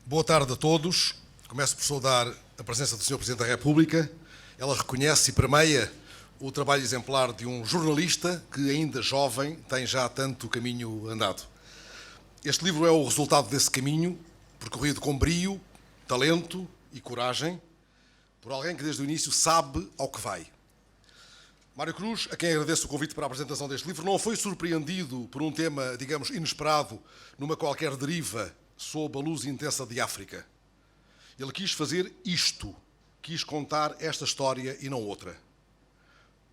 Boa tarde a todos. Começo por saudar a presença do Sr. Presidente da República. Ela reconhece e permeia o trabalho exemplar de um jornalista que, ainda jovem, tem já tanto caminho andado. Este livro é o resultado desse caminho, percorrido com brio, talento e coragem, por alguém que desde o início sabe ao que vai. Mário Cruz, a quem agradeço o convite para a apresentação deste livro, não foi surpreendido por um tema, digamos, inesperado, numa qualquer deriva sob a luz intensa de África. Ele quis fazer isto, quis contar esta história e não outra.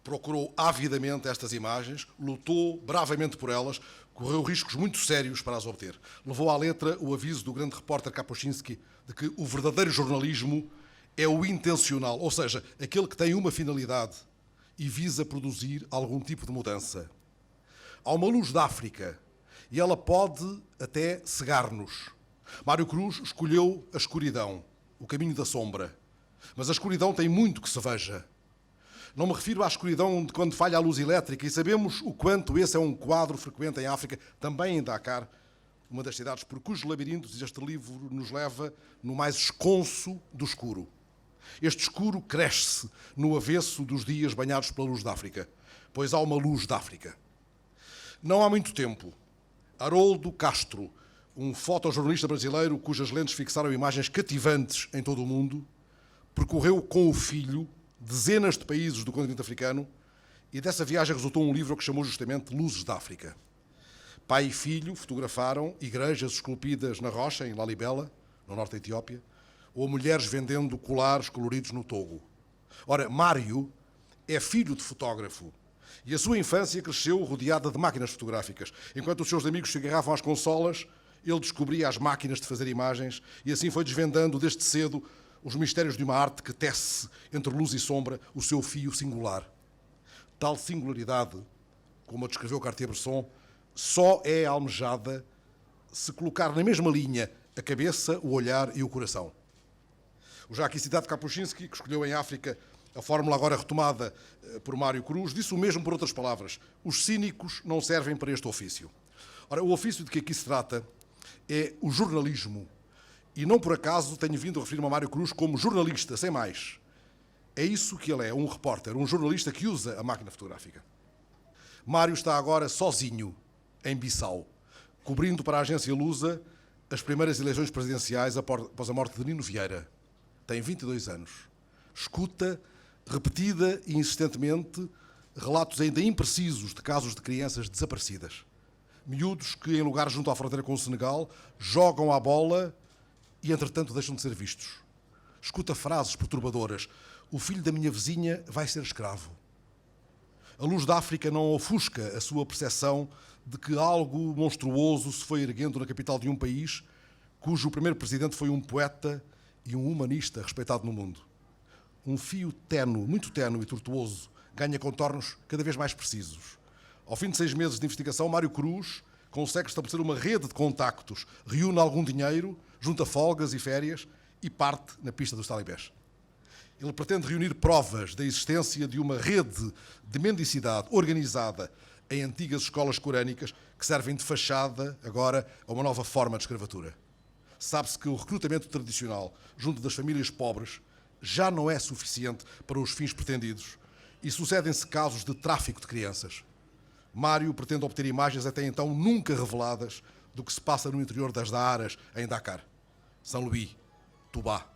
Procurou avidamente estas imagens, lutou bravamente por elas, correu riscos muito sérios para as obter. Levou à letra o aviso do grande repórter Kapuscinski de que o verdadeiro jornalismo é o intencional, ou seja, aquele que tem uma finalidade e visa produzir algum tipo de mudança. Há uma luz da África e ela pode até cegar-nos. Mário Cruz escolheu a escuridão, o caminho da sombra. Mas a escuridão tem muito que se veja. Não me refiro à escuridão de quando falha a luz elétrica, e sabemos o quanto esse é um quadro frequente em África, também em Dakar, uma das cidades por cujos labirintos este livro nos leva no mais esconso do escuro. Este escuro cresce no avesso dos dias banhados pela luz da África, pois há uma luz da África. Não há muito tempo, Haroldo Castro, um fotojornalista brasileiro cujas lentes fixaram imagens cativantes em todo o mundo, percorreu com o filho dezenas de países do continente africano e dessa viagem resultou um livro que chamou justamente Luzes da África. Pai e filho fotografaram igrejas esculpidas na rocha, em Lalibela, no norte da Etiópia, ou mulheres vendendo colares coloridos no Togo. Ora, Mário é filho de fotógrafo e a sua infância cresceu rodeada de máquinas fotográficas. Enquanto os seus amigos se agarravam às consolas, ele descobria as máquinas de fazer imagens e assim foi desvendando desde cedo os mistérios de uma arte que tece entre luz e sombra o seu fio singular. Tal singularidade, como a descreveu Cartier-Bresson, só é almejada se colocar na mesma linha a cabeça, o olhar e o coração. O já aqui citado Kapuscinski, que escolheu em África a fórmula agora retomada por Mário Cruz, disse o mesmo por outras palavras. Os cínicos não servem para este ofício. Ora, o ofício de que aqui se trata é o jornalismo. E não por acaso tenho vindo a referir-me a Mário Cruz como jornalista, sem mais. É isso que ele é, um repórter, um jornalista que usa a máquina fotográfica. Mário está agora sozinho em Bissau, cobrindo para a agência Lusa as primeiras eleições presidenciais após a morte de Nino Vieira. Tem 22 anos. Escuta, repetida e insistentemente, relatos ainda imprecisos de casos de crianças desaparecidas. Miúdos que, em lugares junto à fronteira com o Senegal, jogam à bola e, entretanto, deixam de ser vistos. Escuta frases perturbadoras. O filho da minha vizinha vai ser escravo. A luz da África não ofusca a sua percepção de que algo monstruoso se foi erguendo na capital de um país cujo primeiro presidente foi um poeta e um humanista respeitado no mundo. Um fio ténue, muito ténue e tortuoso, ganha contornos cada vez mais precisos. Ao fim de 6 meses de investigação, Mário Cruz consegue estabelecer uma rede de contactos, reúne algum dinheiro, junta folgas e férias e parte na pista dos talibés. Ele pretende reunir provas da existência de uma rede de mendicidade organizada em antigas escolas corânicas que servem de fachada agora a uma nova forma de escravatura. Sabe-se que o recrutamento tradicional junto das famílias pobres já não é suficiente para os fins pretendidos e sucedem-se casos de tráfico de crianças. Mário pretende obter imagens até então nunca reveladas do que se passa no interior das Daaras, em Dakar, São Luís, Tubá.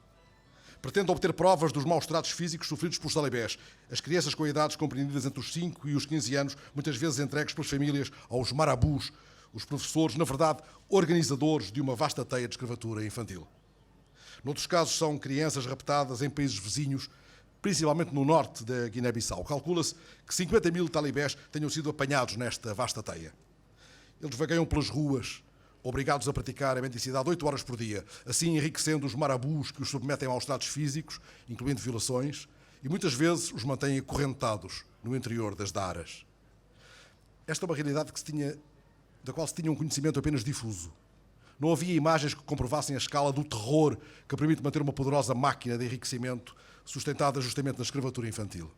Pretende obter provas dos maus tratos físicos sofridos pelos talibés. As crianças com idades compreendidas entre os 5 e os 15 anos, muitas vezes entregues pelas famílias aos marabus, os professores, na verdade, organizadores de uma vasta teia de escravatura infantil. Noutros casos, são crianças raptadas em países vizinhos, principalmente no norte da Guiné-Bissau. Calcula-se que 50 mil talibés tenham sido apanhados nesta vasta teia. Eles vagueiam pelas ruas, obrigados a praticar a mendicidade 8 horas por dia, assim enriquecendo os marabus que os submetem a maus tratos físicos, incluindo violações, e muitas vezes os mantêm acorrentados no interior das Daaras. Esta é uma realidade da qual se tinha um conhecimento apenas difuso. Não havia imagens que comprovassem a escala do terror que permite manter uma poderosa máquina de enriquecimento sustentada justamente na escravatura infantil.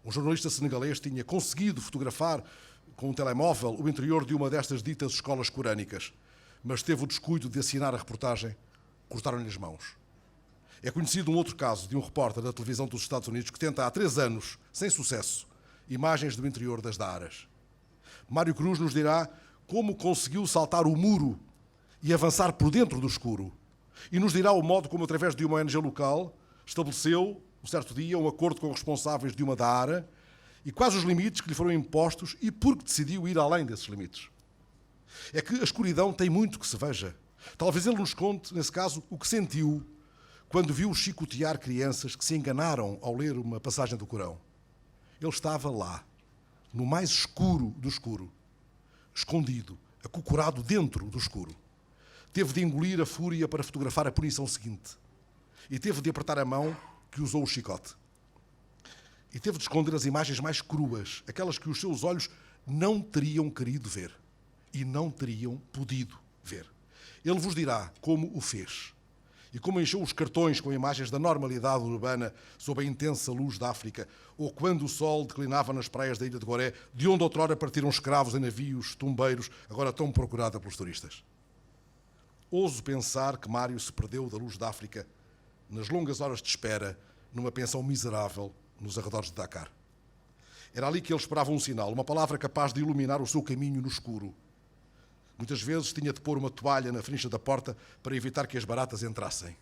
Um jornalista senegalês tinha conseguido fotografar com um telemóvel o interior de uma destas ditas escolas corânicas, mas teve o descuido de assinar a reportagem cortaram-lhe as mãos. É conhecido um outro caso de um repórter da televisão dos Estados Unidos que tenta há 3 anos, sem sucesso, imagens do interior das Daaras. Mário Cruz nos dirá como conseguiu saltar o muro e avançar por dentro do escuro. E nos dirá o modo como, através de uma ONG local, estabeleceu, um certo dia, um acordo com os responsáveis de uma Daara e quais os limites que lhe foram impostos e por que decidiu ir além desses limites. É que a escuridão tem muito que se veja. Talvez ele nos conte, nesse caso, o que sentiu quando viu chicotear crianças que se enganaram ao ler uma passagem do Corão. Ele estava lá, no mais escuro do escuro, escondido, acocorado dentro do escuro. Teve de engolir a fúria para fotografar a punição seguinte. E teve de apertar a mão que usou o chicote. E teve de esconder as imagens mais cruas, aquelas que os seus olhos não teriam querido ver e não teriam podido ver. Ele vos dirá como o fez e como encheu os cartões com imagens da normalidade urbana sob a intensa luz da África, ou quando o sol declinava nas praias da ilha de Goré, de onde outrora partiram escravos em navios tumbeiros, agora tão procurada pelos turistas. Ouso pensar que Mário se perdeu da luz da África nas longas horas de espera numa pensão miserável nos arredores de Dakar. Era ali que ele esperava um sinal, uma palavra capaz de iluminar o seu caminho no escuro. Muitas vezes tinha de pôr uma toalha na frincha da porta para evitar que as baratas entrassem.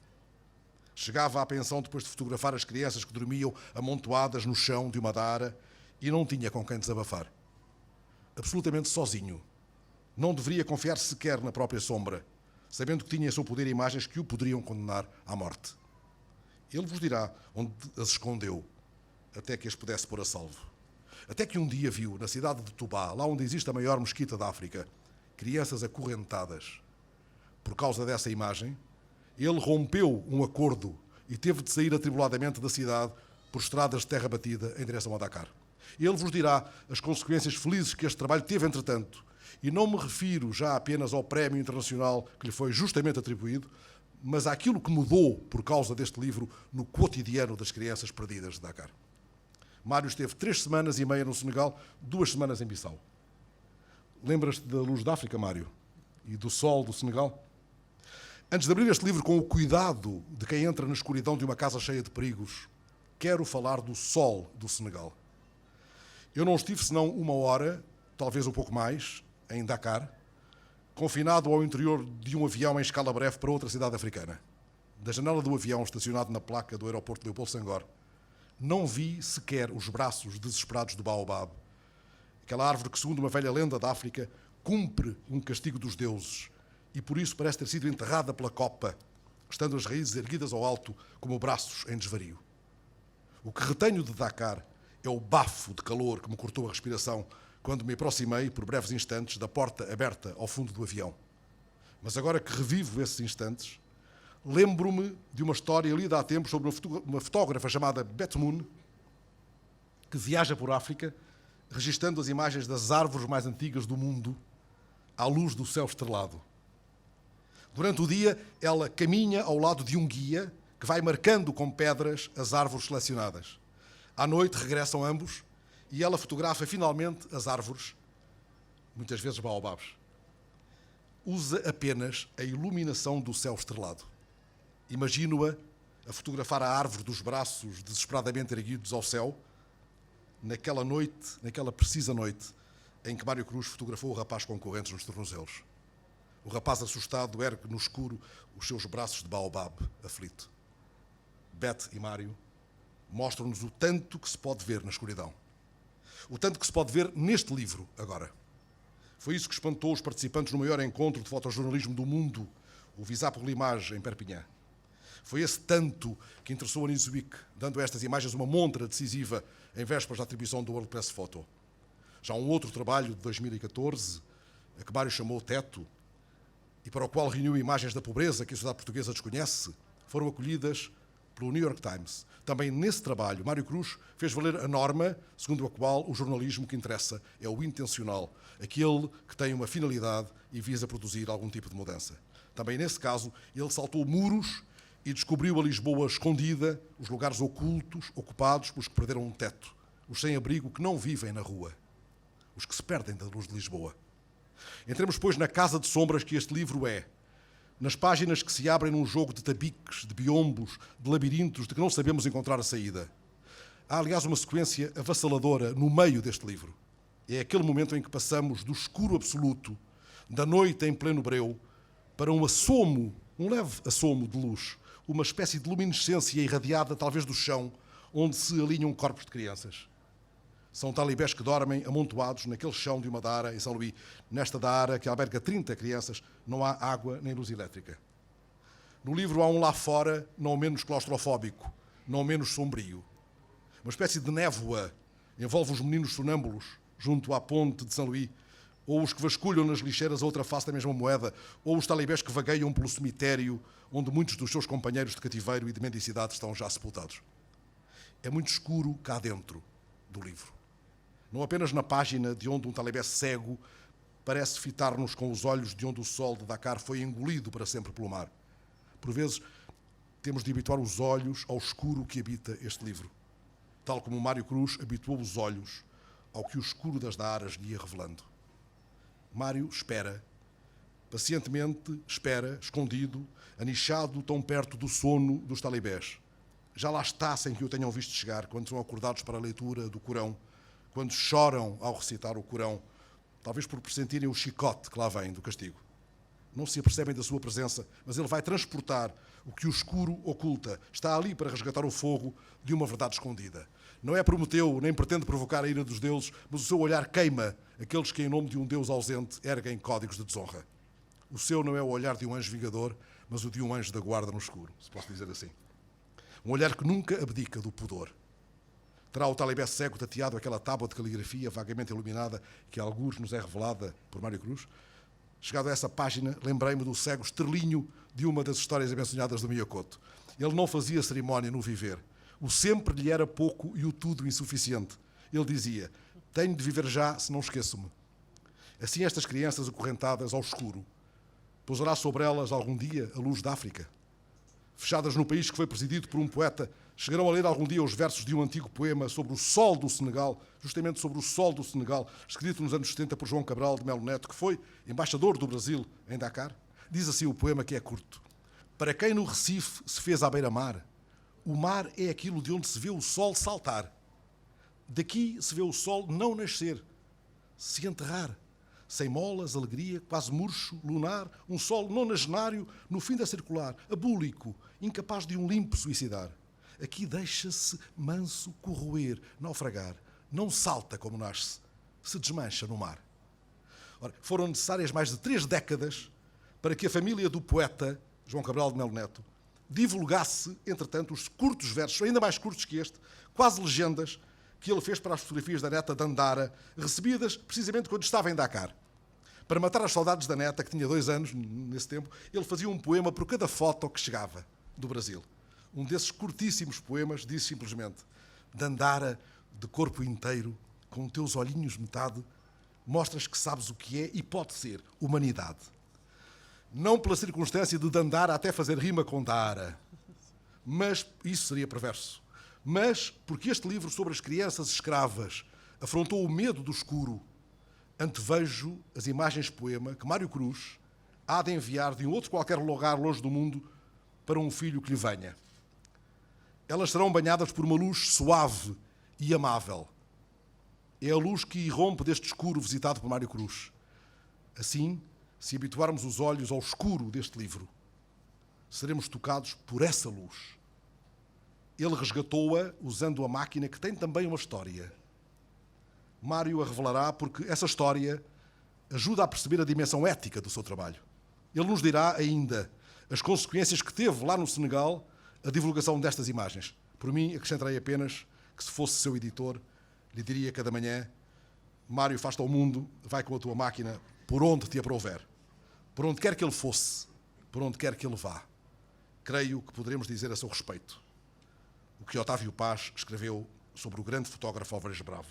Chegava à pensão depois de fotografar as crianças que dormiam amontoadas no chão de uma Daara e não tinha com quem desabafar. Absolutamente sozinho. Não deveria confiar sequer na própria sombra, sabendo que tinha em seu poder imagens que o poderiam condenar à morte. Ele vos dirá onde as escondeu, até que as pudesse pôr a salvo. Até que um dia viu, na cidade de Tubá, lá onde existe a maior mesquita da África, crianças acorrentadas. Por causa dessa imagem, ele rompeu um acordo e teve de sair atribuladamente da cidade por estradas de terra batida em direção a Dakar. Ele vos dirá as consequências felizes que este trabalho teve, entretanto, e não me refiro já apenas ao prémio internacional que lhe foi justamente atribuído, mas àquilo que mudou por causa deste livro no cotidiano das crianças perdidas de Dakar. Mário esteve 3 semanas e meia no Senegal, 2 semanas em Bissau. Lembras-te da luz da África, Mário? E do sol do Senegal? Antes de abrir este livro com o cuidado de quem entra na escuridão de uma casa cheia de perigos, quero falar do sol do Senegal. Eu não estive senão 1 hora, talvez um pouco mais, em Dakar, confinado ao interior de um avião em escala breve para outra cidade africana. Da janela do avião estacionado na placa do aeroporto de Leopoldo Senghor, não vi sequer os braços desesperados do baobab, aquela árvore que, segundo uma velha lenda da África, cumpre um castigo dos deuses e por isso parece ter sido enterrada pela copa, estando as raízes erguidas ao alto como braços em desvario. O que retenho de Dakar é o bafo de calor que me cortou a respiração quando me aproximei, por breves instantes, da porta aberta ao fundo do avião. Mas agora que revivo esses instantes, lembro-me de uma história lida há tempos sobre uma fotógrafa chamada Beth Moon, que viaja por África, registando as imagens das árvores mais antigas do mundo à luz do céu estrelado. Durante o dia, ela caminha ao lado de um guia que vai marcando com pedras as árvores selecionadas. À noite regressam ambos e ela fotografa finalmente as árvores, muitas vezes baobabs. Usa apenas a iluminação do céu estrelado. Imagino-a a fotografar a árvore dos braços desesperadamente erguidos ao céu, naquela noite, naquela precisa noite, em que Mário Cruz fotografou o rapaz com correntes nos tornozelos. O rapaz assustado ergue no escuro os seus braços de baobab, aflito. Beth e Mário mostram-nos o tanto que se pode ver na escuridão. O tanto que se pode ver neste livro, agora. Foi isso que espantou os participantes no maior encontro de fotojornalismo do mundo, o Visa pour l'Image, em Perpignan. Foi esse tanto que interessou a Newsweek, dando a estas imagens uma montra decisiva em vésperas da atribuição do World Press Photo. Já um outro trabalho de 2014, a que Mário chamou Teto, e para o qual reuniu imagens da pobreza que a sociedade portuguesa desconhece, foram acolhidas pelo New York Times. Também nesse trabalho, Mário Cruz fez valer a norma segundo a qual o jornalismo que interessa é o intencional, aquele que tem uma finalidade e visa produzir algum tipo de mudança. Também nesse caso, ele saltou muros e descobriu a Lisboa escondida, os lugares ocultos, ocupados pelos que perderam um teto, os sem-abrigo que não vivem na rua, os que se perdem da luz de Lisboa. Entremos, pois, na casa de sombras que este livro é, nas páginas que se abrem num jogo de tabiques, de biombos, de labirintos, de que não sabemos encontrar a saída. Há, aliás, uma sequência avassaladora no meio deste livro. É aquele momento em que passamos do escuro absoluto, da noite em pleno breu, para um assomo, um leve assomo de luz, uma espécie de luminescência irradiada, talvez do chão, onde se alinham corpos de crianças. São talibés que dormem amontoados naquele chão de uma daara em São Luís. Nesta daara, que alberga 30 crianças, não há água nem luz elétrica. No livro há um lá fora, não menos claustrofóbico, não menos sombrio. Uma espécie de névoa envolve os meninos sonâmbulos junto à ponte de São Luís, ou os que vasculham nas lixeiras a outra face da mesma moeda, ou os talibés que vagueiam pelo cemitério onde muitos dos seus companheiros de cativeiro e de mendicidade estão já sepultados. É muito escuro cá dentro do livro. Não apenas na página de onde um talibé cego parece fitar-nos com os olhos de onde o sol de Dakar foi engolido para sempre pelo mar. Por vezes, temos de habituar os olhos ao escuro que habita este livro, tal como Mário Cruz habituou os olhos ao que o escuro das daaras lhe ia revelando. Mário espera, pacientemente espera, escondido, anichado tão perto do sono dos talibés. Já lá está sem que o tenham visto chegar, quando são acordados para a leitura do Corão, quando choram ao recitar o Corão, talvez por pressentirem o chicote que lá vem do castigo. Não se apercebem da sua presença, mas ele vai transportar o que o escuro oculta. Está ali para resgatar o fogo de uma verdade escondida. Não é Prometeu, nem pretende provocar a ira dos deuses, mas o seu olhar queima aqueles que, em nome de um Deus ausente, erguem códigos de desonra. O seu não é o olhar de um anjo vingador, mas o de um anjo da guarda no escuro, se posso dizer assim. Um olhar que nunca abdica do pudor. Terá o talibé cego tateado aquela tábua de caligrafia vagamente iluminada que a algures nos é revelada por Mário Cruz? Chegado a essa página, lembrei-me do cego estrelinho de uma das histórias abençonhadas do Miyakoto. Ele não fazia cerimónia no viver. O sempre lhe era pouco e o tudo insuficiente. Ele dizia, tenho de viver já, se não esqueço-me. Assim estas crianças acorrentadas ao escuro, pousará sobre elas algum dia a luz da África? Fechadas no país que foi presidido por um poeta, chegarão a ler algum dia os versos de um antigo poema sobre o sol do Senegal, justamente sobre o sol do Senegal, escrito nos anos 70 por João Cabral de Melo Neto, que foi embaixador do Brasil em Dakar. Diz assim o poema, que é curto. Para quem no Recife se fez à beira-mar, o mar é aquilo de onde se vê o sol saltar. Daqui se vê o sol não nascer, se enterrar. Sem molas, alegria, quase murcho, lunar, um sol nonagenário no fim da circular, abúlico, incapaz de um limpo suicidar. Aqui deixa-se manso corroer, naufragar, não salta como nasce, se desmancha no mar. Ora, foram necessárias mais de 3 décadas para que a família do poeta, João Cabral de Melo Neto, divulgasse, entretanto, os curtos versos, ainda mais curtos que este, quase legendas, que ele fez para as fotografias da neta Dandara, recebidas precisamente quando estava em Dakar. Para matar as saudades da neta, que tinha 2 anos nesse tempo, ele fazia um poema por cada foto que chegava do Brasil. Um desses curtíssimos poemas diz simplesmente: Dandara, de corpo inteiro, com teus olhinhos metade, mostras que sabes o que é e pode ser humanidade. Não pela circunstância de Dandara até fazer rima com Dara, mas isso seria perverso. Mas porque este livro sobre as crianças escravas afrontou o medo do escuro, antevejo as imagens-poema que Mário Cruz há de enviar de um outro qualquer lugar longe do mundo para um filho que lhe venha. Elas serão banhadas por uma luz suave e amável. É a luz que irrompe deste escuro visitado por Mário Cruz. Assim, se habituarmos os olhos ao escuro deste livro, seremos tocados por essa luz. Ele resgatou-a usando a máquina que tem também uma história. Mário a revelará porque essa história ajuda a perceber a dimensão ética do seu trabalho. Ele nos dirá ainda as consequências que teve lá no Senegal a divulgação destas imagens. Por mim, acrescentarei apenas que, se fosse seu editor, lhe diria cada manhã: Mário, faz-te ao mundo, vai com a tua máquina por onde te aprouver. Por onde quer que ele fosse, por onde quer que ele vá. Creio que poderemos dizer a seu respeito o que Otávio Paz escreveu sobre o grande fotógrafo Álvares Bravo.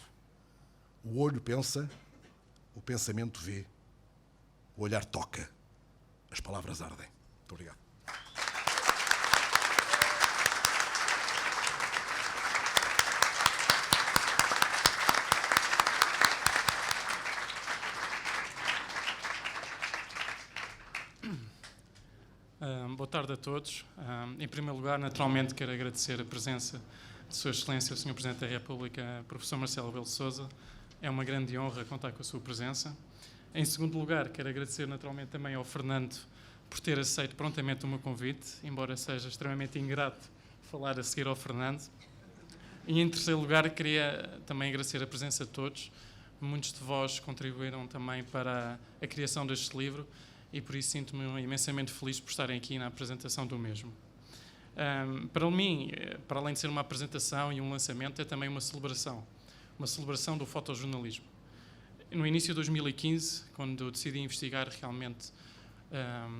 O olho pensa, o pensamento vê, o olhar toca, as palavras ardem. Muito obrigado. tarde a todos. Em primeiro lugar, naturalmente, quero agradecer a presença de Sua Excelência, o Sr. Presidente da República, Professor Marcelo Rebelo de Sousa. É uma grande honra contar com a sua presença. Em segundo lugar, quero agradecer naturalmente também ao Fernando por ter aceito prontamente o meu convite, embora seja extremamente ingrato falar a seguir ao Fernando. E em terceiro lugar, queria também agradecer a presença de todos. Muitos de vós contribuíram também para a criação deste livro e por isso sinto-me imensamente feliz por estarem aqui na apresentação do mesmo. Para mim, para além de ser uma apresentação e um lançamento, é também uma celebração do fotojornalismo. No início de 2015, quando decidi investigar realmente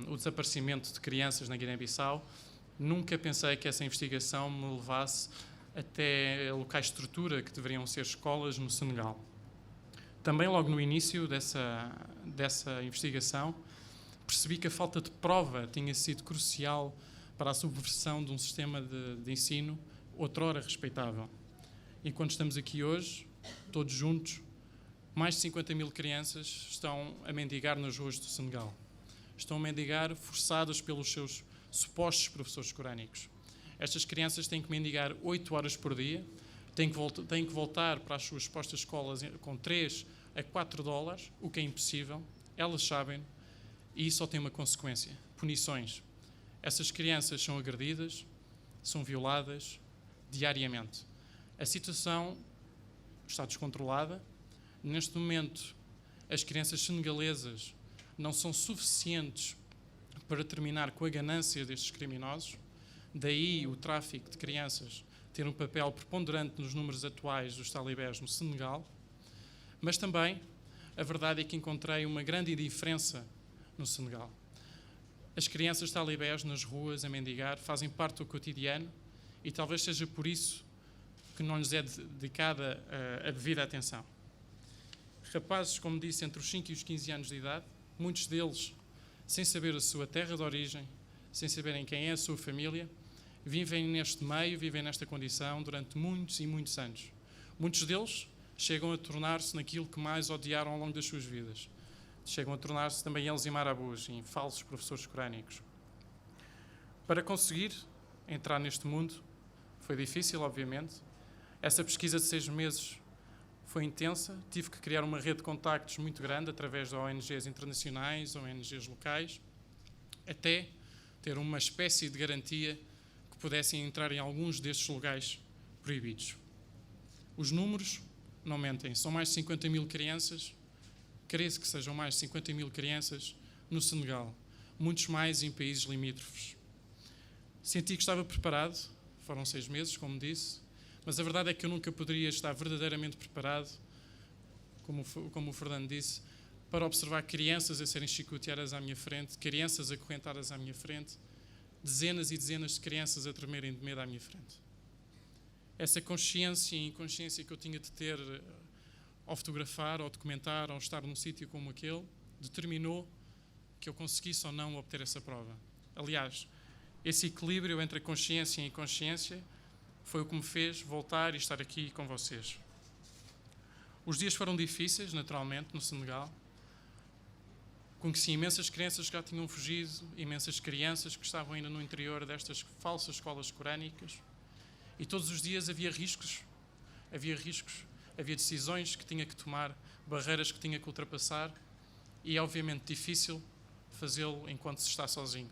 o desaparecimento de crianças na Guiné-Bissau, nunca pensei que essa investigação me levasse até locais de estrutura que deveriam ser escolas no Senegal. Também logo no início dessa investigação, percebi que a falta de prova tinha sido crucial para a subversão de um sistema de ensino outrora respeitável. E quando estamos aqui hoje, todos juntos, mais de 50 mil crianças estão a mendigar nas ruas do Senegal. Estão a mendigar forçadas pelos seus supostos professores corânicos. Estas crianças têm que mendigar 8 horas por dia, têm que voltar para as suas supostas escolas com 3 a 4 dólares, o que é impossível. Elas sabem. E isso só tem uma consequência: punições. Essas crianças são agredidas, são violadas diariamente. A situação está descontrolada. Neste momento, as crianças senegalesas não são suficientes para terminar com a ganância destes criminosos. Daí o tráfico de crianças ter um papel preponderante nos números atuais dos talibés no Senegal. Mas também a verdade é que encontrei uma grande indiferença no Senegal. As crianças talibés nas ruas a mendigar fazem parte do cotidiano e talvez seja por isso que não lhes é dedicada a devida atenção. Rapazes, como disse, entre os 5 e os 15 anos de idade, muitos deles sem saber a sua terra de origem, sem saberem quem é a sua família, vivem neste meio, vivem nesta condição durante muitos e muitos anos. Muitos deles chegam a tornar-se naquilo que mais odiaram ao longo das suas vidas. Chegam a tornar-se também eles em marabus, em falsos professores corânicos. Para conseguir entrar neste mundo foi difícil, obviamente. Essa pesquisa de 6 meses foi intensa. Tive que criar uma rede de contactos muito grande através de ONGs internacionais, ONGs locais, até ter uma espécie de garantia que pudessem entrar em alguns destes lugares proibidos. Os números não mentem. São mais de 50 mil crianças. Creio que sejam mais de 50 mil crianças no Senegal, muitos mais em países limítrofes. Senti que estava preparado, foram 6 meses, como disse, mas a verdade é que eu nunca poderia estar verdadeiramente preparado, como o Fernando disse, para observar crianças a serem chicoteadas à minha frente, crianças acorrentadas à minha frente, dezenas e dezenas de crianças a tremerem de medo à minha frente. Essa consciência e inconsciência que eu tinha de ter ao fotografar, ao documentar, ao estar num sítio como aquele, determinou que eu conseguisse ou não obter essa prova. Aliás, esse equilíbrio entre a consciência e a inconsciência foi o que me fez voltar e estar aqui com vocês. Os dias foram difíceis, naturalmente, no Senegal. Conheci imensas crianças que já tinham fugido, imensas crianças que estavam ainda no interior destas falsas escolas corânicas. E todos os dias havia riscos, havia decisões que tinha que tomar, barreiras que tinha que ultrapassar, e é obviamente difícil fazê-lo enquanto se está sozinho.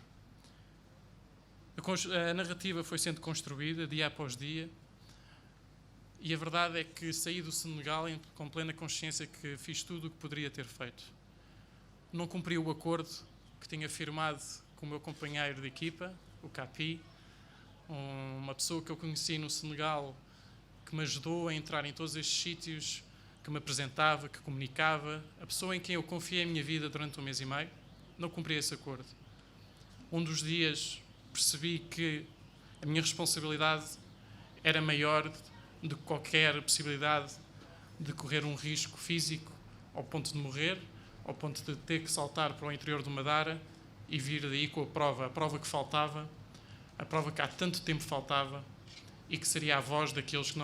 A narrativa foi sendo construída dia após dia, e a verdade é que saí do Senegal com plena consciência que fiz tudo o que poderia ter feito. Não cumpri o acordo que tinha firmado com o meu companheiro de equipa, o Capi, uma pessoa que eu conheci no Senegal, que me ajudou a entrar em todos estes sítios, que me apresentava, que comunicava, a pessoa em quem eu confiei a minha vida durante 1 mês e meio. Não cumpri esse acordo. Um dos dias percebi que a minha responsabilidade era maior do que qualquer possibilidade de correr um risco físico ao ponto de morrer, ao ponto de ter que saltar para o interior de uma dara e vir daí com a prova que faltava, a prova que há tanto tempo faltava e que seria a voz daqueles que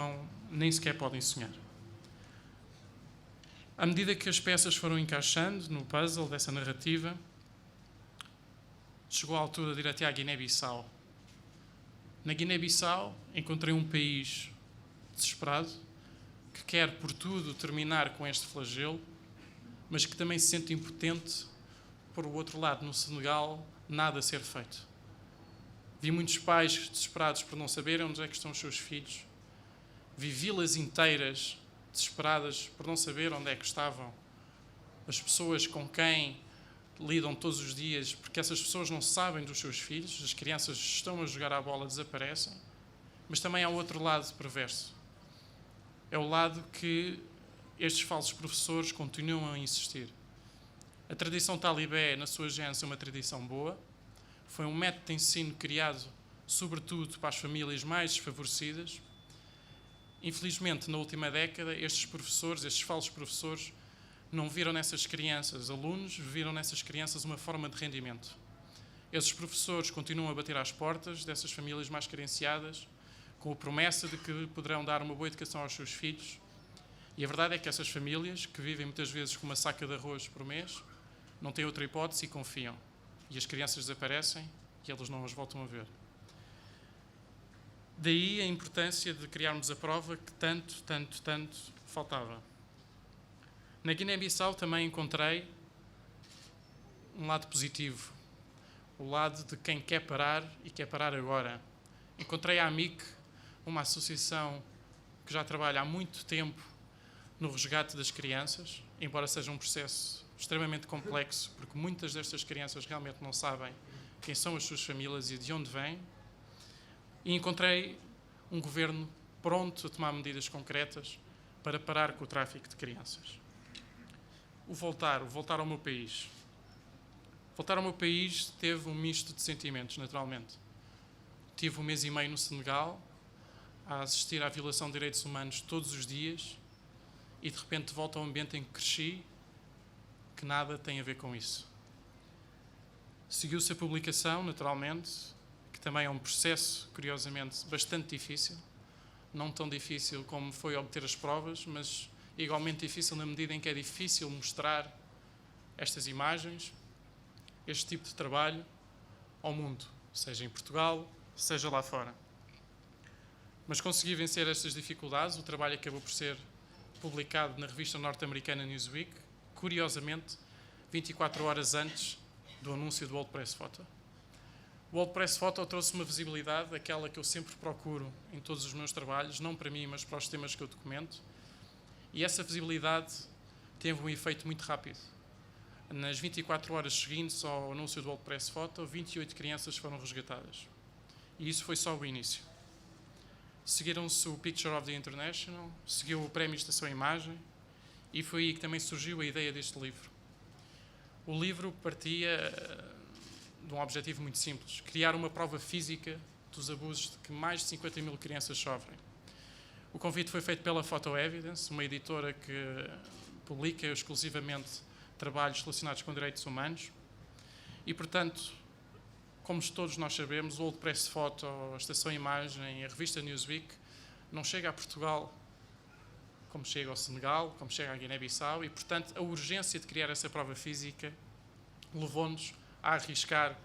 nem sequer podem sonhar. À medida que as peças foram encaixando no puzzle dessa narrativa, chegou a altura de ir até à Guiné-Bissau. Na Guiné-Bissau encontrei um país desesperado, que quer por tudo terminar com este flagelo, mas que também se sente impotente. Por outro lado, no Senegal, nada a ser feito. Vi muitos pais desesperados por não saberem onde é que estão os seus filhos. Vi vilas inteiras desesperadas por não saber onde é que estavam as pessoas com quem lidam todos os dias, porque essas pessoas não sabem dos seus filhos, as crianças estão a jogar à bola, desaparecem. Mas também há outro lado perverso. É o lado que estes falsos professores continuam a insistir. A tradição talibé, na sua gênese, é uma tradição boa. Foi um método de ensino criado, sobretudo, para as famílias mais desfavorecidas. Infelizmente, na última década, estes professores, estes falsos professores, não viram nessas crianças alunos, viram nessas crianças uma forma de rendimento. Esses professores continuam a bater às portas dessas famílias mais carenciadas, com a promessa de que poderão dar uma boa educação aos seus filhos. E a verdade é que essas famílias, que vivem muitas vezes com uma saca de arroz por mês, não têm outra hipótese e confiam. E as crianças desaparecem e eles não as voltam a ver. Daí a importância de criarmos a prova que tanto faltava. Na Guiné-Bissau também encontrei um lado positivo, o lado de quem quer parar e quer parar agora. Encontrei a AMIC, uma associação que já trabalha há muito tempo no resgate das crianças, embora seja um processo extremamente complexo, porque muitas destas crianças realmente não sabem quem são as suas famílias e de onde vêm. E encontrei um governo pronto a tomar medidas concretas para parar com o tráfico de crianças. O voltar ao meu país. Voltar ao meu país teve um misto de sentimentos, naturalmente. Tive 1 mês e meio no Senegal, a assistir à violação de direitos humanos todos os dias, e de repente volto ao ambiente em que cresci, que nada tem a ver com isso. Seguiu-se a publicação, naturalmente, que também é um processo, curiosamente, bastante difícil. Não tão difícil como foi obter as provas, mas igualmente difícil na medida em que é difícil mostrar estas imagens, este tipo de trabalho, ao mundo, seja em Portugal, seja lá fora. Mas consegui vencer estas dificuldades. O trabalho acabou por ser publicado na revista norte-americana Newsweek, curiosamente, 24 horas antes do anúncio do World Press Photo. O World Press Photo trouxe uma visibilidade, aquela que eu sempre procuro em todos os meus trabalhos, não para mim, mas para os temas que eu documento. E essa visibilidade teve um efeito muito rápido. Nas 24 horas seguintes ao anúncio do World Press Photo, 28 crianças foram resgatadas. E isso foi só o início. Seguiram-se o Picture of the International, seguiu o Prémio Estação Imagem, e foi aí que também surgiu a ideia deste livro. O livro partia de um objetivo muito simples: criar uma prova física dos abusos de que mais de 50 mil crianças sofrem. O convite foi feito pela Photo Evidence, uma editora que publica exclusivamente trabalhos relacionados com direitos humanos. E, portanto, como todos nós sabemos, o World Press Photo, a Estação Imagem, a revista Newsweek, não chega a Portugal como chega ao Senegal, como chega à Guiné-Bissau, e, portanto, a urgência de criar essa prova física levou-nos a arriscar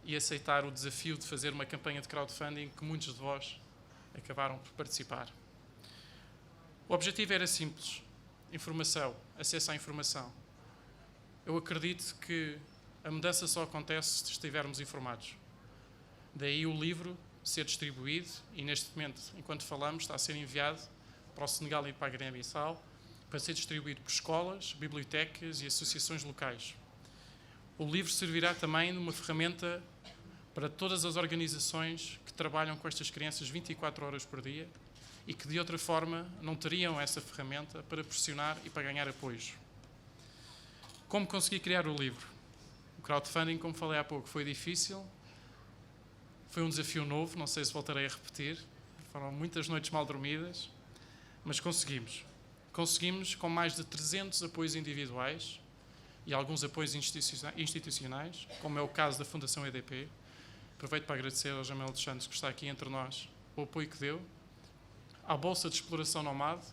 e aceitar o desafio de fazer uma campanha de crowdfunding que muitos de vós acabaram por participar. O objetivo era simples: informação, acesso à informação. Eu acredito que a mudança só acontece se estivermos informados. Daí o livro ser distribuído, e neste momento, enquanto falamos, está a ser enviado para o Senegal e para a Guiné-Bissau, para ser distribuído por escolas, bibliotecas e associações locais. O livro servirá também de uma ferramenta para todas as organizações que trabalham com estas crianças 24 horas por dia e que, de outra forma, não teriam essa ferramenta para pressionar e para ganhar apoios. Como consegui criar o livro? O crowdfunding, como falei há pouco, foi difícil, foi um desafio novo, não sei se voltarei a repetir, foram muitas noites mal dormidas, mas conseguimos. Conseguimos com mais de 300 apoios individuais e alguns apoios institucionais, como é o caso da Fundação EDP. Aproveito para agradecer ao Jamel dos Santos, que está aqui entre nós, o apoio que deu, à Bolsa de Exploração Nomade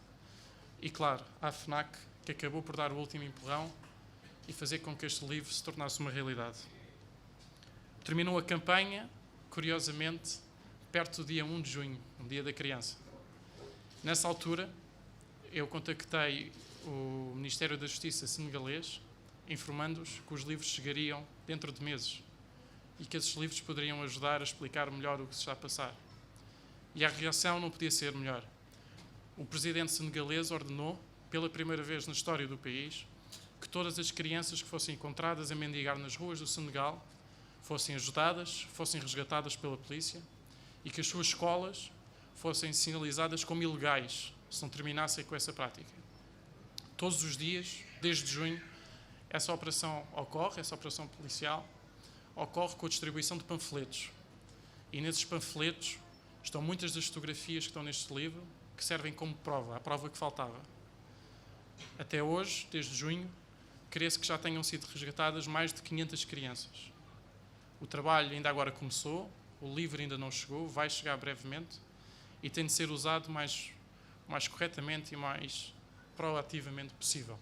e, claro, à FNAC, que acabou por dar o último empurrão e fazer com que este livro se tornasse uma realidade. Terminou a campanha, curiosamente, perto do dia 1 de junho, o Dia da Criança. Nessa altura, eu contactei o Ministério da Justiça senegalês, informando-os que os livros chegariam dentro de meses e que esses livros poderiam ajudar a explicar melhor o que se está a passar. E a reação não podia ser melhor. O presidente senegalês ordenou, pela primeira vez na história do país, que todas as crianças que fossem encontradas a mendigar nas ruas do Senegal fossem ajudadas, fossem resgatadas pela polícia e que as suas escolas fossem sinalizadas como ilegais se não terminassem com essa prática. Todos os dias, desde junho, essa operação ocorre, essa operação policial, ocorre com a distribuição de panfletos. E nesses panfletos estão muitas das fotografias que estão neste livro, que servem como prova, a prova que faltava. Até hoje, desde junho, crê-se que já tenham sido resgatadas mais de 500 crianças. O trabalho ainda agora começou, o livro ainda não chegou, vai chegar brevemente e tem de ser usado mais corretamente e mais proativamente possível.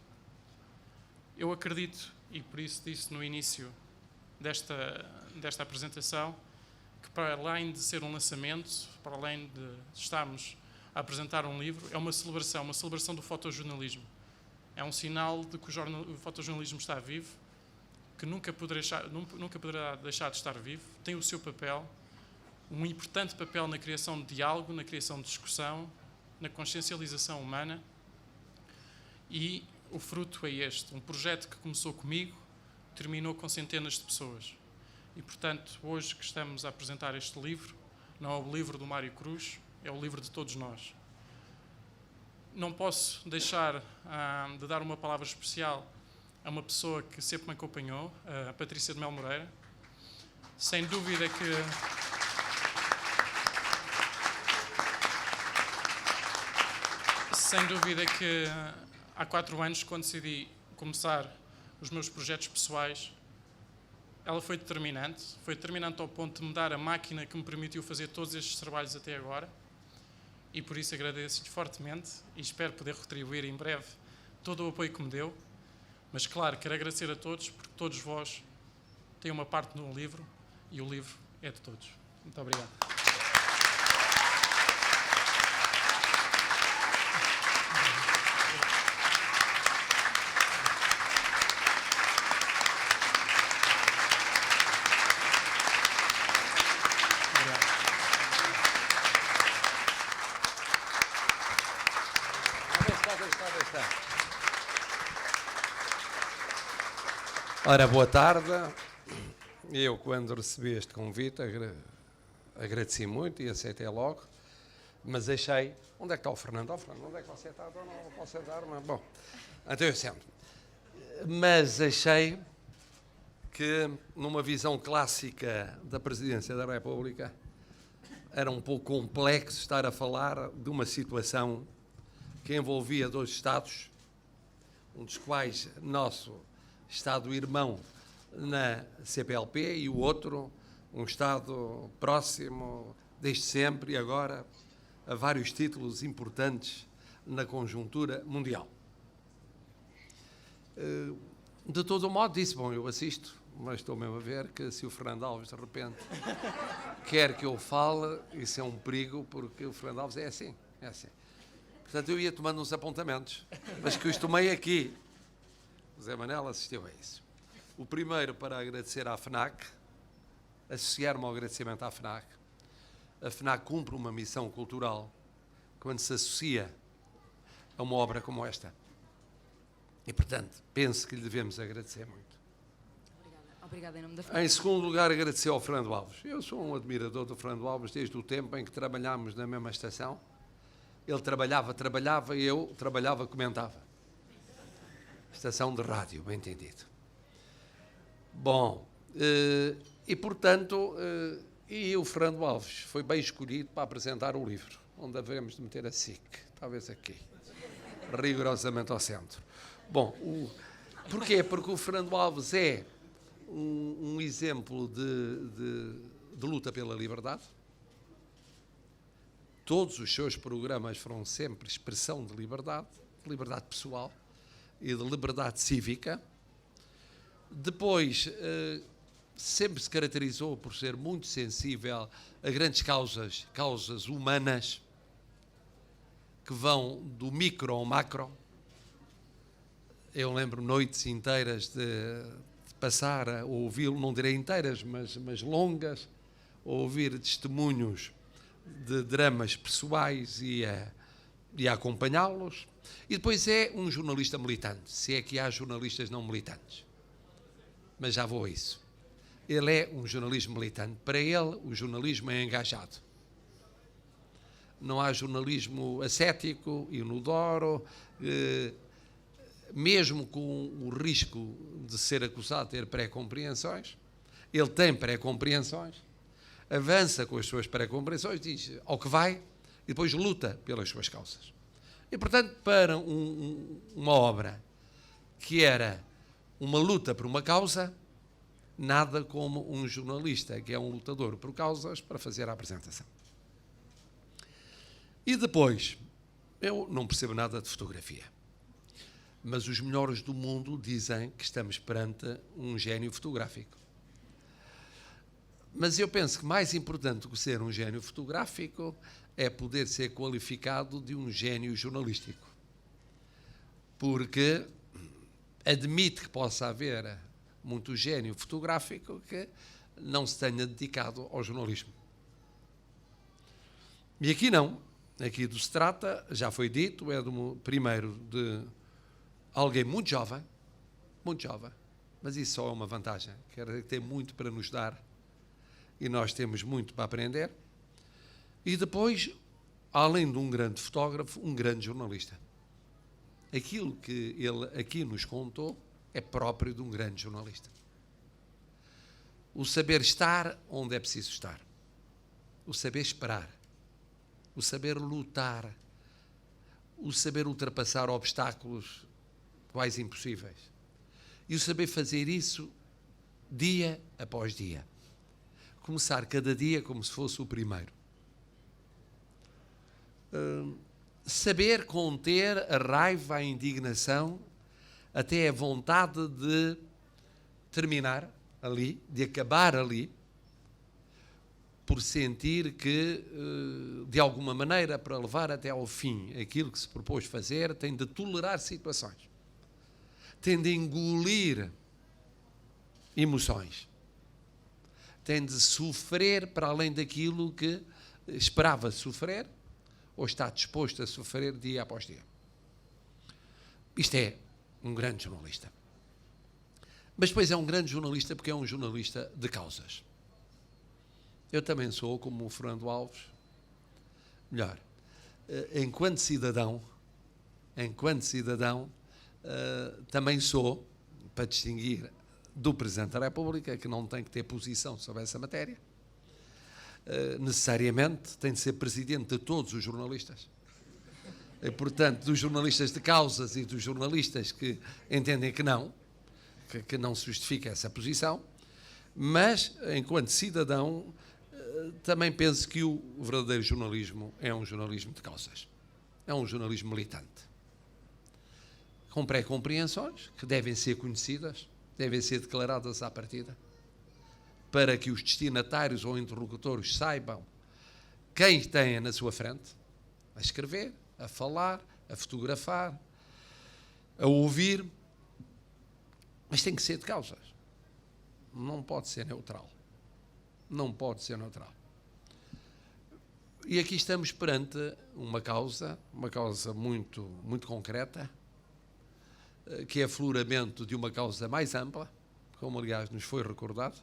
Eu acredito, e por isso disse no início desta apresentação, que para além de ser um lançamento, para além de estarmos a apresentar um livro, é uma celebração do fotojornalismo. É um sinal de que o fotojornalismo está vivo, que nunca poderá deixar de estar vivo, tem o seu papel, um importante papel na criação de diálogo, na criação de discussão, na consciencialização humana, e o fruto é este, um projeto que começou comigo, terminou com centenas de pessoas. E, portanto, hoje que estamos a apresentar este livro, não é o livro do Mário Cruz, é o livro de todos nós. Não posso deixar de dar uma palavra especial a uma pessoa que sempre me acompanhou, a Patrícia de Mel Moreira. Sem dúvida que há 4 anos, quando decidi começar os meus projetos pessoais, ela foi determinante ao ponto de me dar a máquina que me permitiu fazer todos estes trabalhos até agora, e por isso agradeço-lhe fortemente e espero poder retribuir em breve todo o apoio que me deu. Mas, claro, quero agradecer a todos, porque todos vós têm uma parte no livro e o livro é de todos. Muito obrigado. Ora, boa tarde. Eu, quando recebi este convite, agradeci muito e aceitei logo, mas achei... Onde é que está o Fernando? Fernando, onde é que você está? Não posso sentar, mas... Bom, então eu sento. Mas achei que, numa visão clássica da Presidência da República, era um pouco complexo estar a falar de uma situação que envolvia 2 Estados, um dos quais nosso Estado-irmão na CPLP e o outro, um Estado próximo desde sempre e agora a vários títulos importantes na conjuntura mundial. De todo modo, disse, bom, eu assisto, mas estou mesmo a ver que se o Fernando Alves, de repente, quer que eu fale, isso é um perigo, porque o Fernando Alves é assim. Portanto, eu ia tomando uns apontamentos, mas que os tomei aqui. O Zé Manel assistiu a isso. O primeiro, para agradecer à FNAC, associar-me ao agradecimento à FNAC. A FNAC cumpre uma missão cultural quando se associa a uma obra como esta. E, portanto, penso que lhe devemos agradecer muito. Obrigada em nome da FNAC. Em segundo lugar, agradecer ao Fernando Alves. Eu sou um admirador do Fernando Alves desde o tempo em que trabalhámos na mesma estação. Ele trabalhava e eu trabalhava, comentava. Estação de rádio, bem entendido. Bom, e portanto, e o Fernando Alves foi bem escolhido para apresentar o livro, onde havemos de meter a SIC, talvez aqui, rigorosamente ao centro. Bom, porquê? Porque o Fernando Alves é um exemplo de luta pela liberdade. Todos os seus programas foram sempre expressão de liberdade pessoal e de liberdade cívica. Depois sempre se caracterizou por ser muito sensível a grandes causas humanas, que vão do micro ao macro. Eu lembro noites inteiras de passar a ouvi-lo, não direi inteiras, mas longas, a ouvir testemunhos de dramas pessoais e a acompanhá-los. E depois é um jornalista militante, se é que há jornalistas não militantes. Mas já vou a isso. Ele é um jornalismo militante. Para ele, o jornalismo é engajado. Não há jornalismo ascético, inodoro, mesmo com o risco de ser acusado de ter pré-compreensões. Ele tem pré-compreensões, avança com as suas pré-compreensões, diz ao que vai e depois luta pelas suas causas. E, portanto, para uma obra que era uma luta por uma causa, nada como um jornalista que é um lutador por causas para fazer a apresentação. E depois, eu não percebo nada de fotografia, mas os melhores do mundo dizem que estamos perante um gênio fotográfico. Mas eu penso que mais importante do que ser um gênio fotográfico é poder ser qualificado de um gênio jornalístico. Porque admite que possa haver muito gênio fotográfico que não se tenha dedicado ao jornalismo. E aqui não. Aqui do se trata, já foi dito, é primeiro de alguém muito jovem, mas isso só é uma vantagem, quer dizer que tem muito para nos dar e nós temos muito para aprender. E depois, além de um grande fotógrafo, um grande jornalista. Aquilo que ele aqui nos contou é próprio de um grande jornalista. O saber estar onde é preciso estar, o saber esperar, o saber lutar, o saber ultrapassar obstáculos quase impossíveis e o saber fazer isso dia após dia. Começar cada dia como se fosse o primeiro. Saber conter a raiva, a indignação, até a vontade de terminar ali, de acabar ali, por sentir que, de alguma maneira, para levar até ao fim aquilo que se propôs fazer, tem de tolerar situações, tem de engolir emoções, tem de sofrer para além daquilo que esperava sofrer ou está disposto a sofrer dia após dia. Isto é um grande jornalista. Mas depois é um grande jornalista porque é um jornalista de causas. Eu também sou, como o Fernando Alves, melhor, enquanto cidadão, também sou, para distinguir do Presidente da República, que não tem que ter posição sobre essa matéria, necessariamente tem de ser presidente de todos os jornalistas. E, portanto, dos jornalistas de causas e dos jornalistas que entendem que não se justifica essa posição, mas, enquanto cidadão, também penso que o verdadeiro jornalismo é um jornalismo de causas. É um jornalismo militante. Com pré-compreensões, que devem ser conhecidas, devem ser declaradas à partida, para que os destinatários ou interlocutores saibam quem têm na sua frente, a escrever, a falar, a fotografar, a ouvir, mas tem que ser de causas. Não pode ser neutral. Não pode ser neutral. E aqui estamos perante uma causa muito, muito concreta, que é afloramento de uma causa mais ampla, como aliás nos foi recordado.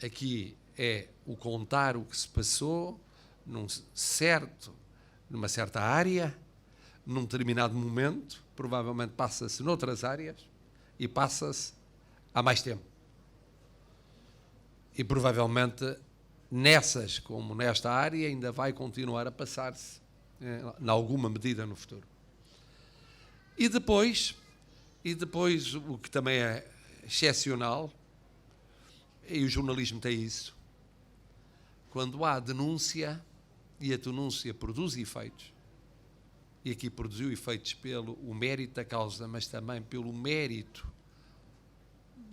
Aqui é o contar o que se passou numa certa área, num determinado momento, provavelmente passa-se noutras áreas e passa-se há mais tempo. E provavelmente nessas, como nesta área, ainda vai continuar a passar-se em alguma medida no futuro. E depois o que também é excepcional, e o jornalismo tem isso, quando há denúncia e a denúncia produz efeitos, e aqui produziu efeitos pelo mérito da causa, mas também pelo mérito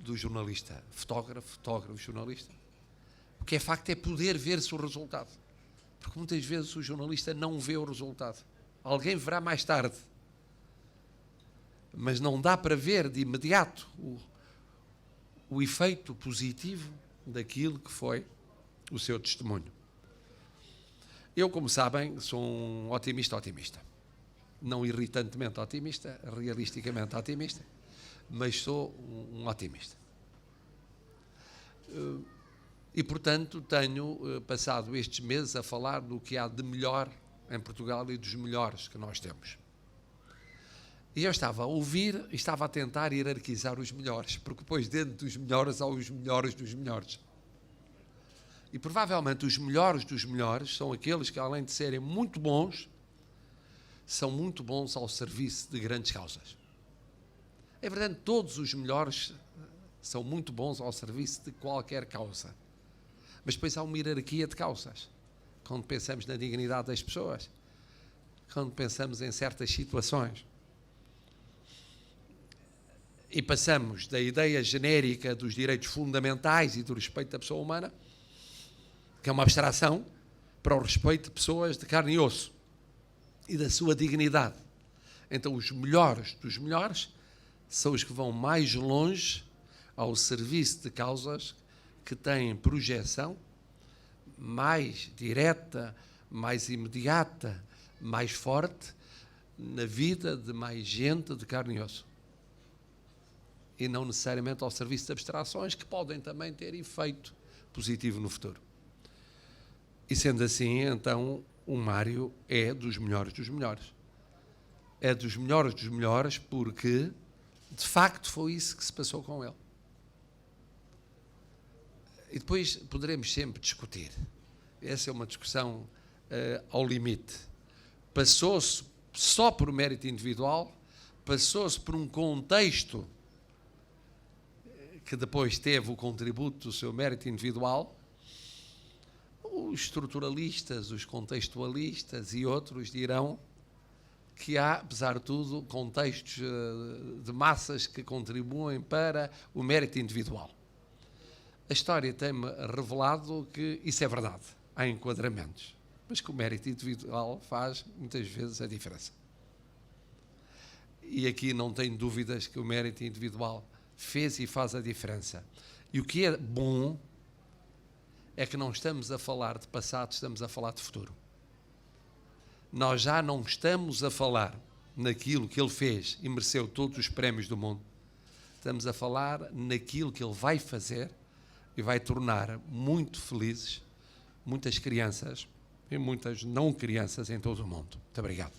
do jornalista fotógrafo, jornalista. O que é facto é poder ver-se o resultado. Porque muitas vezes o jornalista não vê o resultado. Alguém verá mais tarde. Mas não dá para ver de imediato o efeito positivo daquilo que foi o seu testemunho. Eu, como sabem, sou um otimista. Não irritantemente otimista, realisticamente otimista, mas sou um otimista. E, portanto, tenho passado estes meses a falar do que há de melhor em Portugal e dos melhores que nós temos. E eu estava a ouvir e estava a tentar hierarquizar os melhores, porque depois dentro dos melhores há os melhores dos melhores. E provavelmente os melhores dos melhores são aqueles que, além de serem muito bons, são muito bons ao serviço de grandes causas. É verdade, todos os melhores são muito bons ao serviço de qualquer causa. Mas depois há uma hierarquia de causas. Quando pensamos na dignidade das pessoas, quando pensamos em certas situações, e passamos da ideia genérica dos direitos fundamentais e do respeito da pessoa humana, que é uma abstração, para o respeito de pessoas de carne e osso e da sua dignidade. Então, os melhores dos melhores são os que vão mais longe ao serviço de causas que têm projeção mais direta, mais imediata, mais forte na vida de mais gente de carne e osso. E não necessariamente ao serviço de abstrações que podem também ter efeito positivo no futuro. E sendo assim, então, o Mário é dos melhores dos melhores. É dos melhores porque, de facto, foi isso que se passou com ele. E depois poderemos sempre discutir. Essa é uma discussão ao limite. Passou-se só por mérito individual, passou-se por um contexto que depois teve o contributo do seu mérito individual. Os estruturalistas, os contextualistas e outros dirão que há, apesar de tudo, contextos de massas que contribuem para o mérito individual. A história tem-me revelado que isso é verdade, há enquadramentos, mas que o mérito individual faz, muitas vezes, a diferença. E aqui não tenho dúvidas que o mérito individual fez e faz a diferença. E o que é bom é que não estamos a falar de passado, estamos a falar de futuro. Nós já não estamos a falar naquilo que ele fez e mereceu todos os prémios do mundo. Estamos a falar naquilo que ele vai fazer e vai tornar muito felizes muitas crianças e muitas não crianças em todo o mundo. Muito obrigado.